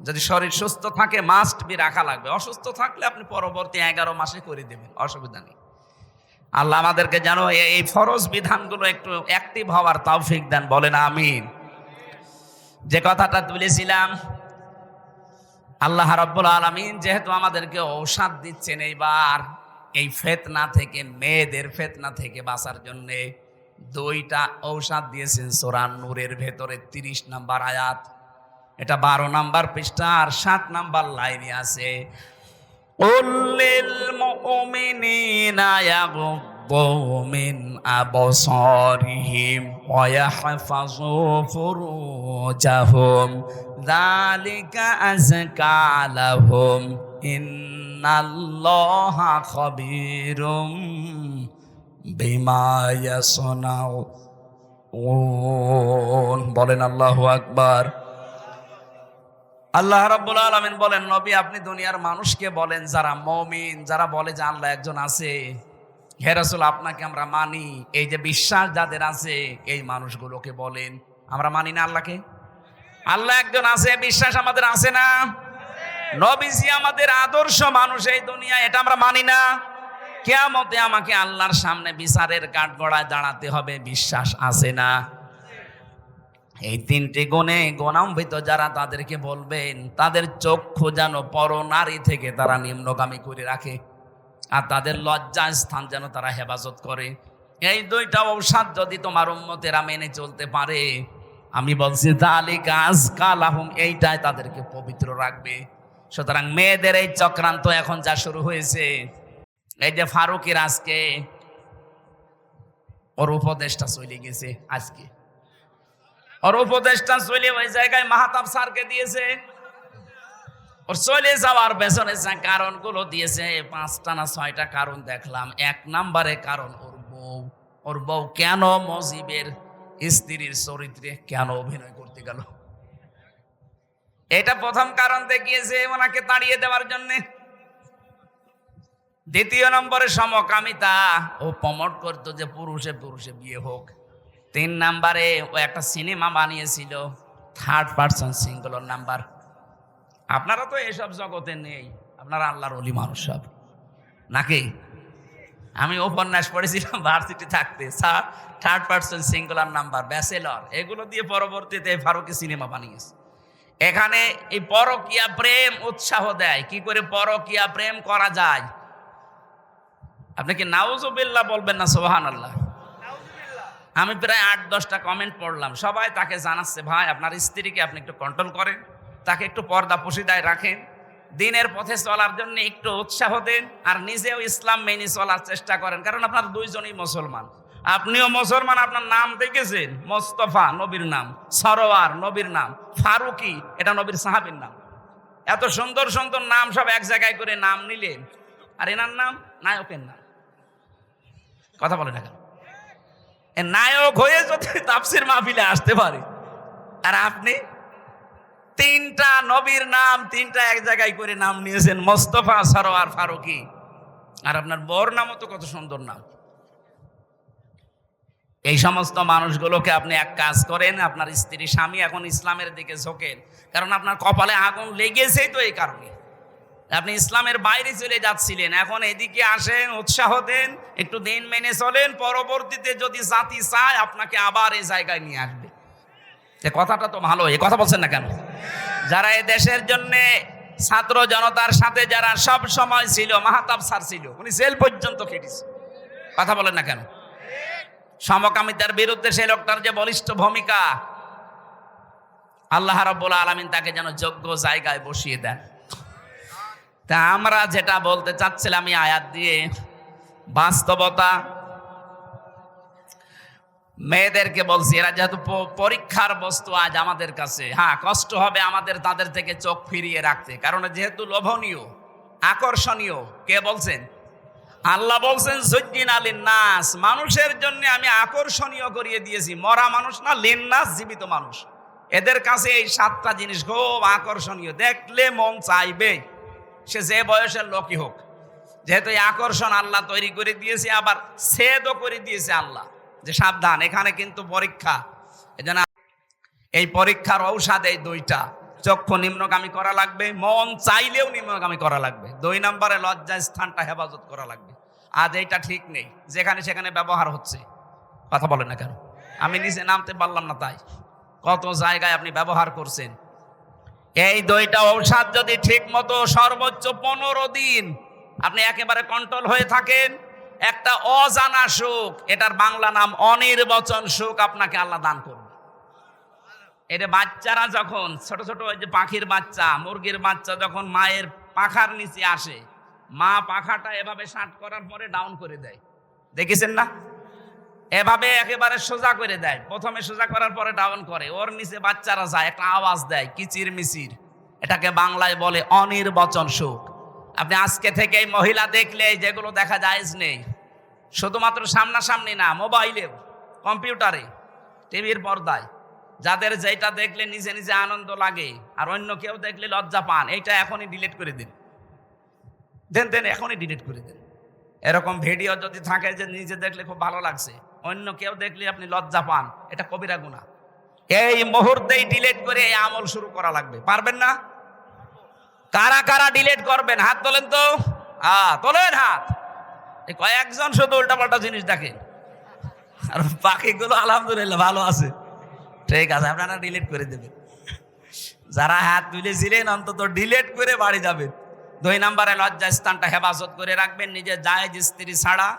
যদি শরীর সুস্থ থাকে মাস্ট বি রাখা লাগবে। অসুস্থ থাকলে আপনি পরবর্তী 11 মাসে করে দেবেন, অসুবিধা নেই। আল্লাহ আমাদেরকে যেন এই ফরজ বিধানগুলো একটু অ্যাক্টিভ হওয়ার তৌফিক দেন, বলেন আমিন। যে কথাটা তুলেছিলাম, আল্লাহ রাব্বুল আলামিন যেহেতু আমাদেরকে ঔষধ দিচ্ছেন এইবার এই ফিতনা থেকে, মেয়েদের ফিতনা থেকে বাঁচার জন্য 2টা ঔষধ দিয়েছেন সূরা নূরের ভেতরে 30 নম্বর আয়াত। এটা 12 নম্বর পৃষ্ঠা আর 7 নম্বর লাইনে আছে। কুল লিল মুমিনিনা ইয়াগুদ্দু মিন আবসারিহিম ওয়া ইয়াহফাযু ফুরুজাহুম যালিকা আযকা লাহুম ইন্নাল্লাহা খাবীরুম বিমা ইয়াসনাউন। বলেন আল্লাহু আকবার। আল্লাহ রাব্বুল আলামিন বলেন, নবী আপনি দুনিয়ার মানুষকে বলেন, যারা মুমিন, যারা বলে যে আল্লাহ একজন আছে, হে রাসূল আপনাকে আমরা মানি, এই যে বিশ্বাস যাদের আছে এই মানুষগুলোকে বলেন, আমরা মানি না আল্লাহকে? আল্লাহ একজন আছে, বিশ্বাস আমাদের আছে না? নবীজি আমাদের আদর্শ মানুষ এই দুনিয়া, এটা আমরা মানি না? কিয়ামতে আমাকে আল্লাহর সামনে বিচারের কাঠগড়ায় দাঁড়াতে হবে, বিশ্বাস আছে না? এই তিনটি গুণে গুণান্বিত যারা, তাদেরকে বলবেন তাদের চক্ষু যেন পর নারী থেকে তারা নিম্নগামী করে রাখে, আর তাদের লজ্জা স্থান যেন তারা হেফাজত করে। এই দুইটা ঔষধ যদি তোমার উম্মতেরা মেনে চলতে পারে, আমি বলছি যালিকা আযকা লাহুম, এইটাই তাদেরকে পবিত্র রাখবে। সুতরাং মেয়েদের এই চক্রান্ত এখন যা শুরু হয়েছে, এই যে ফারুকের আজকে ওর উপদেশটা চলে গেছে, আজকে ওর উপদেশটা চলে ওই জায়গায় মাহতাব স্যারকে দিয়েছে। ওর চলে যাওয়ার পেছনে যে কারণগুলো দিয়েছে 5টা না 6টা কারণ দেখলাম। 1 নম্বরে কারণ ওর বউ কেন মজিবের স্ত্রীর চরিত্রে কেন অভিনয় করতে গেল, এটা প্রথম কারণ দেখিয়েছে ওনাকে তাড়িয়ে দেওয়ার জন্য। দ্বিতীয় নম্বরে সমকামিতা, ও প্রমোট করতো যে পুরুষে পুরুষে বিয়ে হোক। 3 নম্বরে ও একটা সিনেমা বানিয়েছিল, থার্ড পারসন সিঙ্গুলার নাম্বার। আপনারা তো এসব জগতে নেই, আপনারা আল্লাহর ওলি মানুষ সব নাকি? আমি উপন্যাস পড়েছিলাম ভার্সিটি থাকতে, third person singular number, bachelor, এগুলো দিয়ে পরবর্তীতে ফারুকি সিনেমা বানিয়েছে। এখানে এই পরকীয়া প্রেম উৎসাহ দেয়, কি করে পরকীয়া প্রেম করা যায়। আপনি কি নাউজুবিল্লাহ বলবেন না সুবহানাল্লাহ? আমি প্রায় 8-10টা কমেন্ট পড়লাম, সবাই তাকে জানাচ্ছে ভাই আপনার স্ত্রীকে আপনি একটু কন্ট্রোল করেন, তাকে একটু পর্দা পশিদায় রাখেন, দিনের পথে চলার জন্য একটু উৎসাহ দেন, আর নিজেও ইসলাম মেনে চলার চেষ্টা করেন, কারণ আপনার দুইজনই মুসলমান। আপনিও মুসলমান, আপনার নাম দেখেছেন মোস্তফা নবীর নাম, সরোয়ার নবীর নাম, ফারুকি এটা নবীর সাহাবীর নাম। এত সুন্দর সুন্দর নাম সব এক জায়গায় করে নাম নিলেন, আর এনার নাম নায়কের নাম। কথা বলে না কেন? নায়ক হয়ে যদি তাফসীর মাহফিলে আসতে পারে, আর আপনি 3টা নবীর নাম 3টা এক জায়গায় করে নাম নিয়েছেন, মোস্তফা, সরোয়ার, ফারুকি, আর আপনার বর নামও তো কত সুন্দর নাম। এই সমস্ত মানুষগুলোকে আপনি এক কাজ করেন, আপনার স্ত্রী স্বামী এখন ইসলামের দিকে ঝোঁকেন, কারণ আপনার কপালে আগুন লেগেছেই তো এই কারণে। আপনি ইসলামের বাইরে চলে যাচ্ছিলেন, এখন এদিকে আসেন, উৎসাহ দেন, একটু দিন মেনে চলেন, পরবর্তীতে যদি জাতি চায় আপনাকে আবার এই জায়গায় নিয়ে আসবে। কথাটা তো ভালো, এই কথা বলছেন না কেন? যারা এই দেশের জন্য ছাত্র জনতার সাথে যারা সব সময় ছিল, মাহতাব স্যার ছিল, উনি জেল পর্যন্ত খেটেছে। কথা বলেন না কেন? সমকামিতার বিরুদ্ধে সেই লোকটার যে বলিষ্ঠ ভূমিকা, আল্লাহ রাব্বুল আলামিন তাকে যেন যোগ্য জায়গায় বসিয়ে দেন। তা আমরা যেটা বলতে চাচ্ছিলাম এই আয়াত দিয়ে, বাস্তবতা মেয়েদেরকে বলছি, এরা যেহেতু পরীক্ষার বস্তু আজ আমাদের কাছে, হ্যাঁ কষ্ট হবে আমাদের তাদের থেকে চোখ ফিরিয়ে রাখতে, কারণ যেহেতু লোভনীয়, আকর্ষণীয়। কে বলছেন? আল্লাহ বলছেন যুজ্জিনা লিন্নাস, মানুষের জন্য আমি আকর্ষণীয় করিয়ে দিয়েছি, মরা মানুষ না, লিন্নাস জীবিত মানুষ, এদের কাছে এই 7টা জিনিস খুব আকর্ষণীয়, দেখলে মন চাইবে, সে যে বয়সের লোকই হোক। যেহেতু এই আকর্ষণ আল্লাহ তৈরি করে দিয়েছে, আবার ছেদও করে দিয়েছে আল্লাহ, যে সাবধান এখানে কিন্তু পরীক্ষা। এজন্য এই পরীক্ষার ঔষধ এই 2টা, চক্ষু নিম্নগামী করা লাগবে, মন চাইলেও নিম্নগামী করা লাগবে। 2 নম্বরে লজ্জা স্থানটা হেফাজত করা লাগবে। আজ এইটা ঠিক নেই, যেখানে সেখানে ব্যবহার হচ্ছে। কথা বলেন না কেন? আমি নিচে নামতে পারলাম না, তাই কত জায়গায় আপনি ব্যবহার করছেন। এই 2টা ঔষধ যদি ঠিক মতো সর্বোচ্চ 15 দিন আপনি একেবারে কন্ট্রোল হয়ে থাকেন, একটা অজানা সুখ, এটার বাংলা নাম অনির্বচন সুখ, আপনাকে আল্লাহ দান করবে। এটা বাচ্চারা যখন ছোট ছোট, ওই যে পাখির বাচ্চা, মুরগির বাচ্চা যখন মায়ের পাখার নিচে আসে, মা পাখাটা এভাবে শার্ট করার পরে ডাউন করে দেয়, দেখেছেন না? এভাবে একেবারে সোজা করে দেয়, প্রথমে সোজা করার পরে ডাউন করে, ওর নিচে বাচ্চারা যায়, একটা আওয়াজ দেয় কিচির মিচির। এটাকে বাংলায় বলে অনির্বচন সুখ। আপনি আজকে থেকে এই মহিলা দেখলে যেগুলো দেখা জায়েজ নেই, শুধুমাত্র সামনাসামনি না, মোবাইলেও, কম্পিউটারে, টিভির পর্দায়, যাদের যেটা দেখলে নিজে নিজে আনন্দ লাগে আর অন্য কেউ দেখলে লজ্জা পান, এইটা এখনই ডিলিট করে দিন, দেন এখনই ডিলিট করে দিন। এরকম ভিডিও যদি থাকে যে নিজে দেখলে খুব ভালো লাগছে, অন্য কেউ দেখলে আপনি লজ্জা পান, এটা কবিরা গুনাহ। এই মুহূর্তেই ডিলিট করে এই আমল শুরু করা লাগবে। পারবেন না? কারা কারা ডিলিট করবেন হাত তোলেন তো। তোলেন হাত। এই কয়েকজন শুধু উল্টাপাল্টা জিনিস দেখে, আর বাকিগুলো আলহামদুলিল্লাহ ভালো আছে। ঠিক আছে, আপনারা ডিলিট করে দেবেন। যারা হাত তুলেছিলেন অন্তত ডিলিট করে বাড়ি যাবেন। 2 নম্বরে লজ্জা স্থানটা হেফাজত করে রাখবেন, নিজের জায়েজ স্ত্রী ছাড়া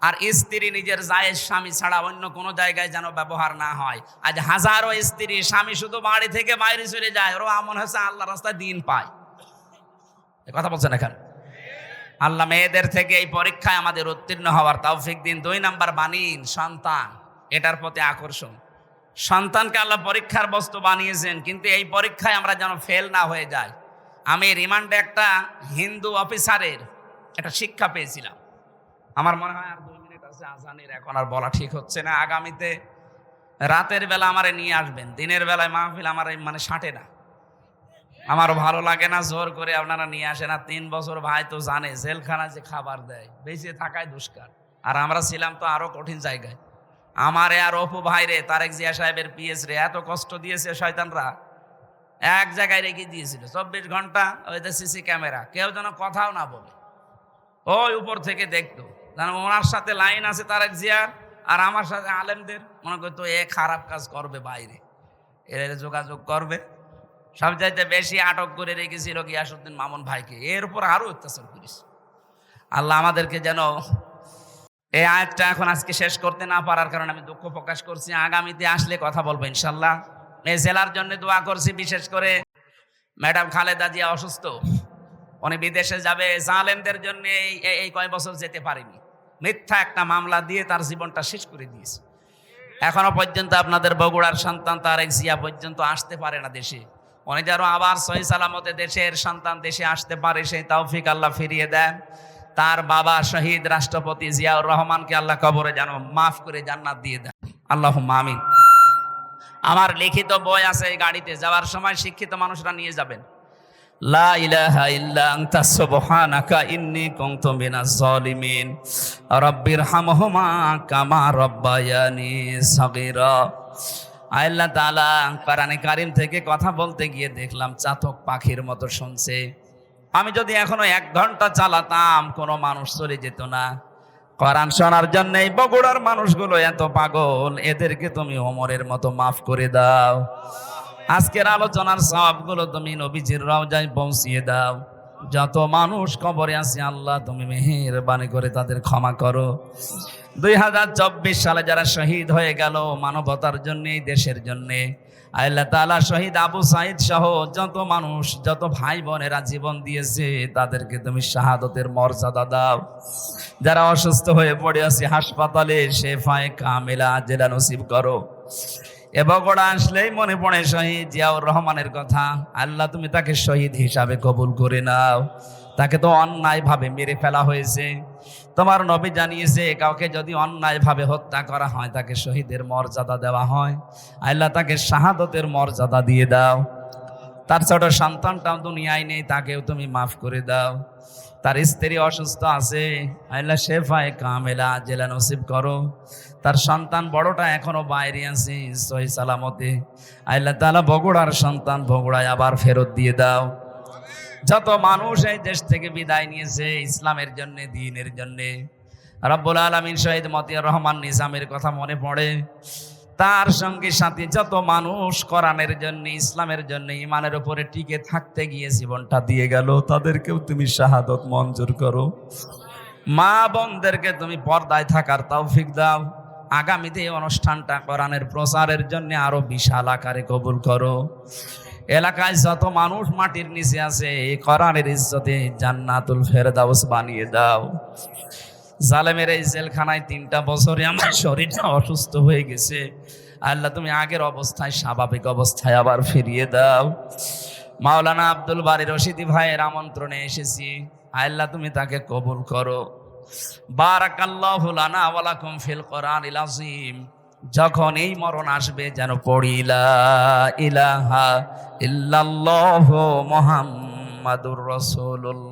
আর স্ত্রী নিজের জায়েজ স্বামী ছাড়া অন্য কোনো জায়গায় যেন ব্যবহার না হয়। আজ হাজারো স্ত্রী স্বামী শুধু বাড়ি থেকে বাইরে চলে যায়, ওরা মনে হচ্ছে আল্লাহ রাস্তায় দিন পায়। কথা বলছেন এখন? আল্লাহ মেয়েদের থেকে এই পরীক্ষায় আমাদের উত্তীর্ণ হওয়ার তৌফিক দিন। 2 নাম্বার বানিন সন্তান, এটার প্রতি আকর্ষণ। সন্তানকে আল্লাহ পরীক্ষার বস্তু বানিয়েছেন, কিন্তু এই পরীক্ষায় আমরা যেন ফেল না হয়ে যাই। আমি রিমান্ডে একটা হিন্দু অফিসারের একটা শিক্ষা পেয়েছিলাম। আমার মনে হয় আর 2 মিনিট আছে আজানের, এখন আর বলা ঠিক হচ্ছে না। আগামীতে রাতের বেলা আমারে নিয়ে আসবেন, দিনের বেলায় মাহফিল আমার মানে সাঁটে না, আমারও ভালো লাগে না, জোর করে আপনারা নিয়ে আসেন। আর 3 বছর ভাই তো জানে জেলখানা যে খাবার দেয়, বেঁচে থাকায় দুষ্কার। আর আমরা ছিলাম তো আরো কঠিন জায়গায়। আমারে আর অপু ভাই রে, তারেক জিয়া সাহেবের পিএস রে এত কষ্ট দিয়েছে শয়তানরা, এক জায়গায় রেখে দিয়েছিল 24 ঘন্টা। ওই যে সিসি ক্যামেরা, কেউ যেন কথাও না বলে, ওই উপর থেকে দেখতো। ওনার সাথে লাইন আছে তারেক জিয়ার, আর আমার সাথে আলেমদের, মনে করতো এ খারাপ কাজ করবে, বাইরে এর যোগাযোগ করবে। সবচাইতে বেশি আটক করে রেখেছিল গিয়াসউদ্দিন মামুন ভাইকে, এর উপর আরো অত্যাচার করিস। আল্লাহ আমাদেরকে যেন এই আয়াতটা এখন আজকে শেষ করতে না পারার কারণে আমি দুঃখ প্রকাশ করছি। আগামীতে আসলে কথা বলবো ইনশাল্লাহ। এই জেলার জন্য দোয়া করছি, বিশেষ করে ম্যাডাম খালেদা জিয়া অসুস্থ, উনি বিদেশে যাবে। জালেমদের জন্য এই কয় বছর যেতে পারেনি, মিথ্যা একটা মামলা দিয়ে তার জীবনটা শেষ করে দিয়েছে। এখনো পর্যন্ত আপনাদের বগুড়ার সন্তান তারেক জিয়া পর্যন্ত আসতে পারে না দেশে। উনি যেন আবার সহি সালামতে দেশের সন্তান দেশে আসতে পারে, সেই তৌফিক আল্লাহ ফিরিয়ে দেন। তার বাবা শহীদ রাষ্ট্রপতি জিয়াউর রহমানকে আল্লাহ কবরে যেন মাফ করে জান্নাত দিয়ে দেন, আল্লাহুম্মা আমিন। আমার লিখিত বই আছে, এই গাড়িতে যাওয়ার সময় শিক্ষিত মানুষরা নিয়ে যাবেন। লা ইলাহা ইল্লা আনতা সুবহানাকা ইন্নী কুনতু মিনাজ জালিমিন রাব্বিরহামহুমা কামা রাব্বায়ানি সাগীরা। আল্লাহ তাআলা কোরআনে কারীম থেকে কথা বলতে গিয়ে দেখলাম চাতক পাখির মতো শুনছে। আমি যদি এখনো 1 ঘন্টা চালাতাম কোনো মানুষ চলে যেত না। কোরআন শোনার জন্য এই বগুড়ার মানুষগুলো এত পাগল, এদেরকে তুমি ওমরের মতো মাফ করে দাও। আজকের আলোচনার সওয়াবগুলো তুমি নবীজির রওজায় পৌঁছিয়ে দাও। যত মানুষ কবরে আছে আল্লাহ তুমি মেহেরবানি করে তাদের ক্ষমা করো। 2024 সালে যারা শহীদ হয়ে গেল মানবতার জন্য, দেশের জন্য, আল্লাহ তাআলা শহীদ আবু সাঈদ সহ যত মানুষ, যত ভাই বোনেরা জীবন দিয়েছে তাদেরকে তুমি শাহাদতের মর্যাদা দাও। যারা অসুস্থ হয়ে পড়ে আছে হাসপাতালে, শেফায়ে কামিলা আজেলা নসিব করো। এ বগুড়া আসলেই মনে পড়ে শহীদ জিয়াউর রহমানের কথা। আল্লাহ তুমি তাকে শহীদ হিসাবে কবুল করে নাও। তাকে তো অন্যায়ভাবে মেরে ফেলা হয়েছে। তোমার নবী জানিয়েছে কাউকে যদি অন্যায়ভাবে হত্যা করা হয় তাকে শহীদের মর্যাদা দেওয়া হয়। আল্লাহ তাকে শাহাদতের মর্যাদা দিয়ে দাও। তার ছোট সন্তানটাও দুনিয়ায় নেই, তাকেও তুমি মাফ করে দাও। তার স্ত্রী অসুস্থ আছে, আল্লাহ শেফায়ে কামিলা আজেলা নসিব করো। তার সন্তান বড়টা এখনো বাইরে আছে সহি সালামতে। আল্লাহ তাআলা বগুড়ার সন্তান বগুড়ায় আবার ফেরত দিয়ে দাও। যত মানুষ এই দেশ থেকে বিদায় নিয়েছে ইসলামের জন্য, দ্বীনের জন্য, রব্বুল আলামিন শহীদ মতিয়ার রহমান নিজামের কথা মনে পড়ে। তার সঙ্গে সাথে যত মানুষ কোরআনের জন্য, ইসলামের জন্য, ইমানের উপরে টিকে থাকতে গিয়ে জীবনটা দিয়ে গেল, তাদেরকেও তুমি শাহাদত মঞ্জুর করো। মা বোনদেরকে তুমি পর্দায় থাকার তৌফিক দাও। আগামীতে এই অনুষ্ঠানটা কোরআনের প্রচারের জন্য আরো বিশাল আকারে কবুল করো। এলাকায় যত মানুষ মাটির নিচে আছে এই কোরআনের ইজ্জতে জান্নাতুল ফেরদাউস বানিয়ে দাও। জালেমের এই জেলখানায় 3টা বছরে আমার শরীরটা অসুস্থ হয়ে গেছে, আল্লাহ তুমি আগের অবস্থায় স্বাভাবিক অবস্থায় আবার ফিরিয়ে দাও। মাওলানা আব্দুল বারী রশিদি ভাইয়ের আমন্ত্রণে এসেছি, আল্লাহ তুমি তাকে কবুল করো। বারাকাল্লাহু লানা ওয়া লাকুম ফিল কোরআনিল আযীম। যখন এই মরণ আসবে যেন পড়ি লা ইলাহা ইল্লাল্লাহু মুহাম্মাদুর রাসূলুল্লাহ।